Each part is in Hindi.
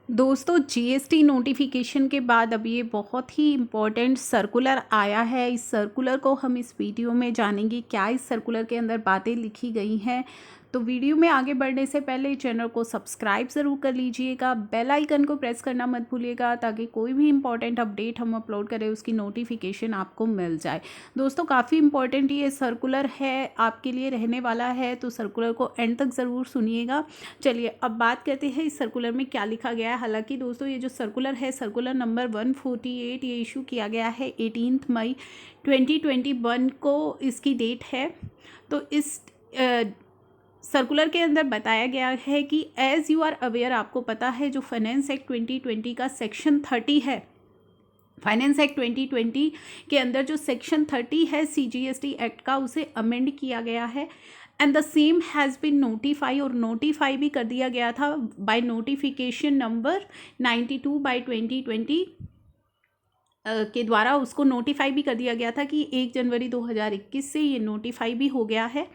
दोस्तों जीएसटी नोटिफिकेशन के बाद अब ये बहुत ही इम्पोर्टेंट सर्कुलर आया है। इस सर्कुलर को हम इस वीडियो में जानेंगे क्या इस सर्कुलर के अंदर बातें लिखी गई हैं। तो वीडियो में आगे बढ़ने से पहले चैनल को सब्सक्राइब ज़रूर कर लीजिएगा, बेल आइकन को प्रेस करना मत भूलिएगा ताकि कोई भी इम्पॉर्टेंट अपडेट हम अपलोड करें उसकी नोटिफिकेशन आपको मिल जाए। दोस्तों काफ़ी इम्पॉर्टेंट ये सर्कुलर है, आपके लिए रहने वाला है, तो सर्कुलर को एंड तक ज़रूर सुनिएगा। चलिए अब बात करते हैं इस सर्कुलर में क्या लिखा गया है। हालांकि दोस्तों ये जो सर्कुलर है, सर्कुलर नंबर 148, ये इशू किया गया है 18 मई 2021 को इसकी डेट है। तो इस सर्कुलर के अंदर बताया गया है कि एज़ यू आर अवेयर, आपको पता है जो फाइनेंस एक्ट 2020 का सेक्शन 30 है, फाइनेंस एक्ट 2020 के अंदर जो सेक्शन 30 है CGST एक्ट का, उसे अमेंड किया गया है। And the same has been notify, और नोटिफाई भी कर दिया गया था बाय नोटिफिकेशन नंबर 92 बाय 2020 के द्वारा उसको नोटिफाई भी कर दिया गया था कि 1 जनवरी 2021 से ये नोटिफाई भी हो गया है।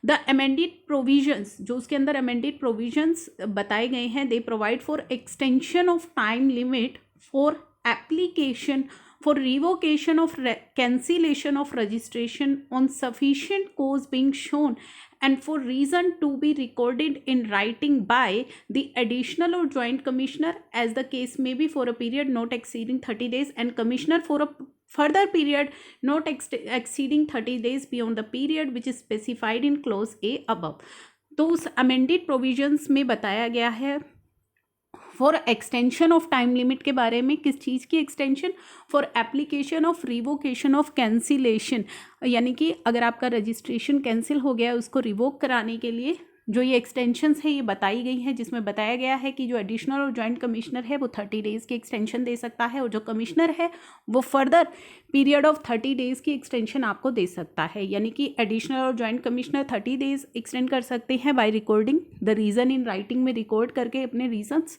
द अमेंडेड प्रोविजंस, जो उसके अंदर अमेंडेड प्रोविजंस बताए गए हैं, they provide for extension of time limit for application for revocation of cancellation of registration on sufficient cause being shown and for reason to be recorded in writing by the additional or joint commissioner as the case may be for a period not exceeding 30 days and commissioner for a further period not exceeding 30 days beyond the period which is specified in clause A above। तो उस amended provisions में बताया गया है for extension of time limit के बारे में। किस चीज़ की extension? For application of revocation of cancellation, यानी कि अगर आपका रजिस्ट्रेशन कैंसिल हो गया उसको रिवोक कराने के लिए जो ये एक्सटेंशंस है ये बताई गई है, जिसमें बताया गया है कि जो एडिशनल और जॉइंट कमिश्नर है वो 30 डेज़ की एक्सटेंशन दे सकता है, और जो कमिश्नर है वो फर्दर पीरियड ऑफ 30 डेज़ की एक्सटेंशन आपको दे सकता है। यानी कि एडिशनल और जॉइंट कमिश्नर 30 डेज़ एक्सटेंड कर सकते हैं by recording the reason in writing में रिकॉर्ड करके अपने रीजंस,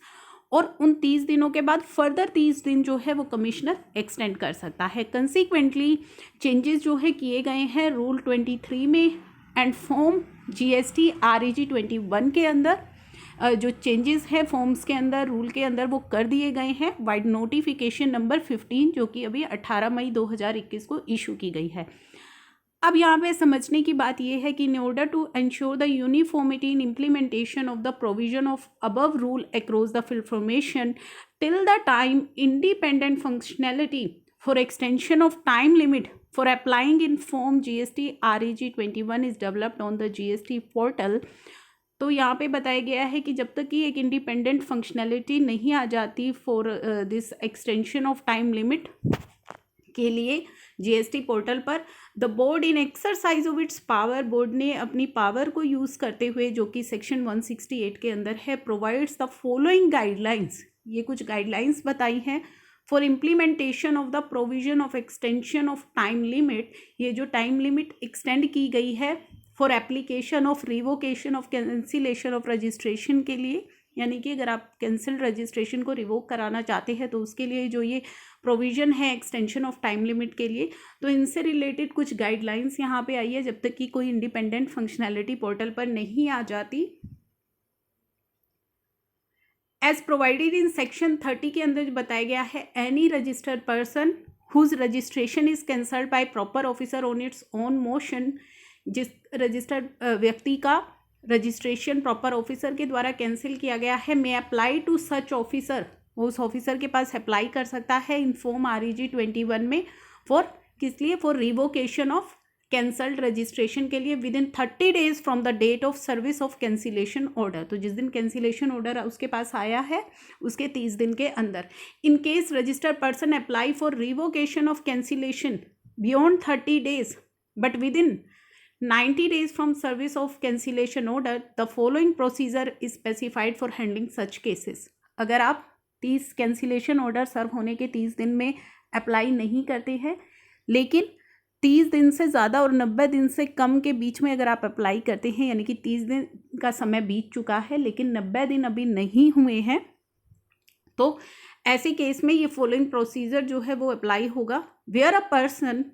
और उन 30 दिनों के बाद फर्दर 30 दिन जो है वो कमिश्नर एक्सटेंड कर सकता है। कंसिक्वेंटली चेंजेस जो है किए गए हैं रूल 23 में एंड फॉर्म GST REG 21 के अंदर जो चेंजेस हैं फॉर्म्स के अंदर, रूल के अंदर, वो कर दिए गए हैं वाइड नोटिफिकेशन नंबर 15 जो कि अभी 18 मई 2021 को इशू की गई है। अब यहाँ पे समझने की बात यह है कि in order to ensure the uniformity in implementation of the provision of above rule across the formation till the time independent functionality for extension of time limit for applying in form GST REG 21 is developed on the GST portal. तो यहाँ पे बताया गया है कि जब तक कि एक इंडिपेंडेंट फंक्शनैलिटी नहीं आ जाती for this extension of time limit के लिए GST पोर्टल पर, the board in exercise of its power, board ने अपनी पावर को यूज़ करते हुए जो कि सेक्शन 168 के अंदर है, प्रोवाइड्स द फॉलोइंग गाइडलाइंस, ये कुछ गाइडलाइंस बताई हैं for implementation of the provision of extension of time limit. ये जो टाइम लिमिट एक्सटेंड की गई है for application of revocation of cancellation of registration के लिए, यानी कि अगर आप कैंसिल रजिस्ट्रेशन को रिवोक कराना चाहते हैं तो उसके लिए जो ये प्रोविज़न है एक्सटेंशन ऑफ टाइम लिमिट के लिए, तो इनसे रिलेटेड कुछ गाइडलाइंस यहाँ पे आई है जब तक कि कोई इंडिपेंडेंट फंक्शनैलिटी पोर्टल पर नहीं आ जाती। एज प्रोवाइडेड इन सेक्शन 30 के अंदर बताया गया है, any registered person whose registration is cancelled by proper officer on its own motion, जिस रजिस्टर्ड व्यक्ति का रजिस्ट्रेशन प्रॉपर ऑफिसर के द्वारा कैंसिल किया गया है, may apply to such officer, उस ऑफिसर के पास अप्लाई कर सकता है इन फॉर्म REG 21 में फॉर किस लिए? For revocation of cancelled registration के लिए within 30 days from the date of service of cancellation order. तो जिस दिन कैंसिलेशन ऑर्डर उसके पास आया है उसके 30 दिन के अंदर। In case registered person apply for revocation of cancellation beyond 30 days but with in 90 days from service of cancellation order, the following procedure is specified for handling such cases। अगर आप 30 कैंसिलेशन ऑर्डर सर्व होने के 30 दिन में अप्लाई नहीं करते हैं, लेकिन 30 दिन से ज़्यादा और 90 दिन से कम के बीच में अगर आप अप्लाई करते हैं, यानी कि 30 दिन का समय बीत चुका है लेकिन 90 दिन अभी नहीं हुए हैं, तो ऐसे केस में ये फॉलोइंग प्रोसीजर जो है वो अप्लाई होगा। Where a person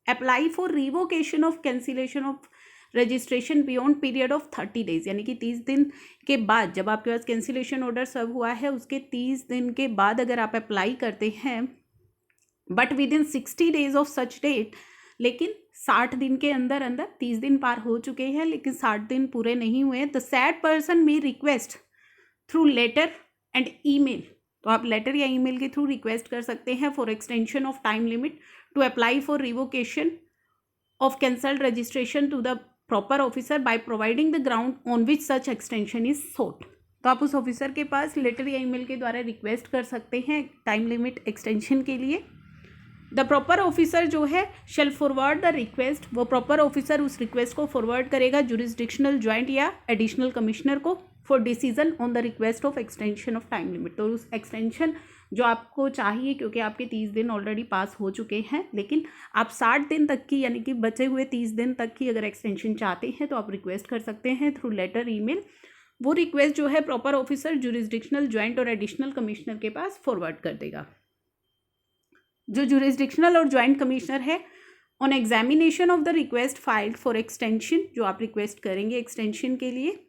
apply for revocation of cancellation of registration beyond period of 30 days, यानी कि 30 दिन के बाद जब आपके पास कैंसिलेशन ऑर्डर सर्व हुआ है उसके 30 दिन के बाद अगर आप अप्लाई करते हैं, but within 60 days of such date, लेकिन 60 दिन के अंदर अंदर 30 दिन पार हो चुके हैं लेकिन 60 दिन पूरे नहीं हुए, the said person may request through letter and email, तो आप लेटर या ईमेल के थ्रू रिक्वेस्ट कर सकते हैं for extension of time limit to apply for revocation of cancelled registration to the proper officer by providing the ground on which such extension is sought. तो आप उस ऑफिसर के पास लेटर या ईमेल के द्वारा रिक्वेस्ट कर सकते हैं टाइम लिमिट एक्सटेंशन के लिए। द प्रॉपर ऑफिसर जो है शेल फॉरवर्ड द रिक्वेस्ट, वो प्रॉपर ऑफिसर उस रिक्वेस्ट को फॉरवर्ड करेगा जुरिस्डिक्शनल ज्वाइंट या एडिशनल कमिश्नर को for decision on the request of extension of time limit. तो उस एक्सटेंशन जो आपको चाहिए, क्योंकि आपके 30 दिन ऑलरेडी पास हो चुके हैं, लेकिन आप 60 दिन तक की यानी कि बचे हुए 30 दिन तक की अगर एक्सटेंशन चाहते हैं तो आप रिक्वेस्ट कर सकते हैं थ्रू लेटर ईमेल। वो रिक्वेस्ट जो है प्रॉपर ऑफिसर जुरिस्डिक्शनल ज्वाइंट और एडिशनल कमिश्नर के पास फॉरवर्ड कर देगा। जो जुरिस्डिक्शनल और ज्वाइंट कमिश्नर है on examination of the request filed for extension, जो आप रिक्वेस्ट करेंगे एक्सटेंशन के लिए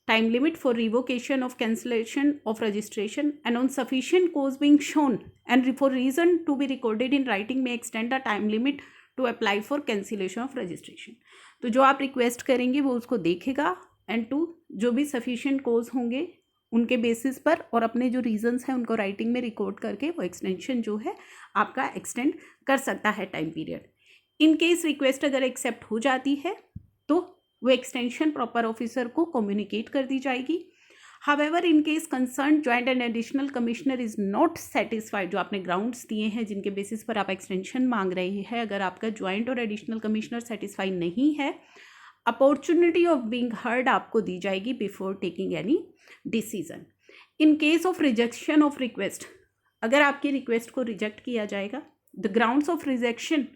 time limit for revocation of cancellation of registration and on sufficient cause being shown and for reason to be recorded in writing may extend the time limit to apply for cancellation of registration. तो जो आप रिक्वेस्ट करेंगे वो उसको देखेगा एंड टू जो भी सफिशिएंट कोज होंगे उनके बेसिस पर और अपने जो रीजंस हैं उनको राइटिंग में रिकॉर्ड करके वो एक्सटेंशन जो है आपका एक्सटेंड कर सकता है time period. In case request अगर एक्सेप्ट हो जाती है तो वो एक्सटेंशन प्रॉपर ऑफिसर को कम्युनिकेट कर दी जाएगी। However in case concern joint and additional commissioner is not satisfied, जो आपने ग्राउंड्स दिए हैं जिनके बेसिस पर आप एक्सटेंशन मांग रहे हैं, अगर आपका ज्वाइंट और एडिशनल कमिश्नर सेटिस्फाई नहीं है, अपॉर्चुनिटी ऑफ बीइंग हर्ड आपको दी जाएगी before taking any decision. In case of rejection of request, अगर आपकी रिक्वेस्ट को रिजेक्ट किया जाएगा, the grounds of rejection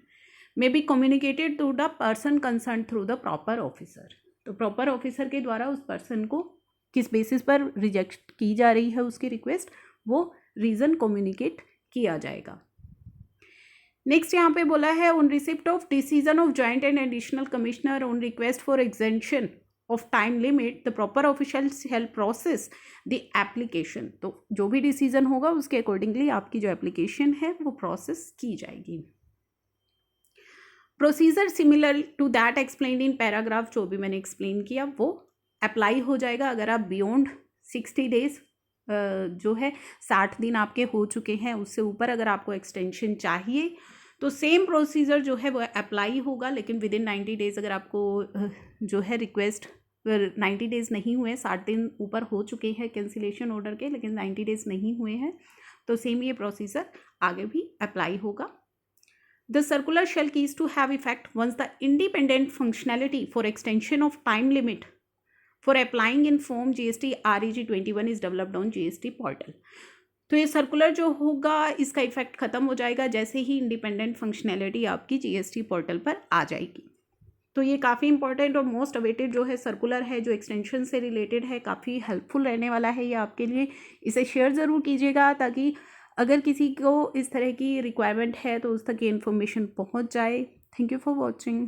may be communicated to the person concern through the proper officer. तो प्रॉपर ऑफिसर के द्वारा उस पर्सन को किस बेसिस पर रिजेक्ट की जा रही है उसकी रिक्वेस्ट, वो रीज़न कम्युनिकेट किया जाएगा। नेक्स्ट यहाँ पे बोला है on receipt of decision of joint and additional commissioner on request for extension of time limit the proper official shall process the application. तो जो भी डिसीजन होगा उसके अकॉर्डिंगली आपकी जो एप्लीकेशन है वो प्रोसेस की जाएगी। Procedure similar to that explain in paragraph, जो भी मैंने एक्सप्लेन किया वो अप्लाई हो जाएगा अगर आप बियॉन्ड 60 डेज जो है 60 दिन आपके हो चुके हैं उससे ऊपर अगर आपको एक्सटेंशन चाहिए तो सेम प्रोसीजर जो है वो अप्लाई होगा। लेकिन विद इन 90 डेज़ अगर आपको जो है रिक्वेस्ट 90 डेज़ नहीं हुए, 60 दिन ऊपर हो चुके हैं कैंसिलेशन ऑर्डर के लेकिन 90 डेज़ नहीं हुए हैं, तो सेम ये प्रोसीजर आगे भी अप्लाई होगा। The circular shall cease to have effect once the independent functionality for extension of time limit for applying in form GST REG 21 is developed on GST portal। तो ये सर्कुलर जो होगा इसका इफेक्ट ख़त्म हो जाएगा जैसे ही इंडिपेंडेंट फंक्शनैलिटी आपकी GST पोर्टल पर आ जाएगी। तो ये काफ़ी इंपॉर्टेंट और मोस्ट अवेटेड जो है सर्कुलर है जो एक्सटेंशन से रिलेटेड है, काफ़ी हेल्पफुल रहने वाला है ये आपके लिए। इसे शेयर ज़रूर कीजिएगा ताकि अगर किसी को इस तरह की रिक्वायरमेंट है तो उस तक ये इन्फॉर्मेशन पहुंच जाए। Thank you for watching.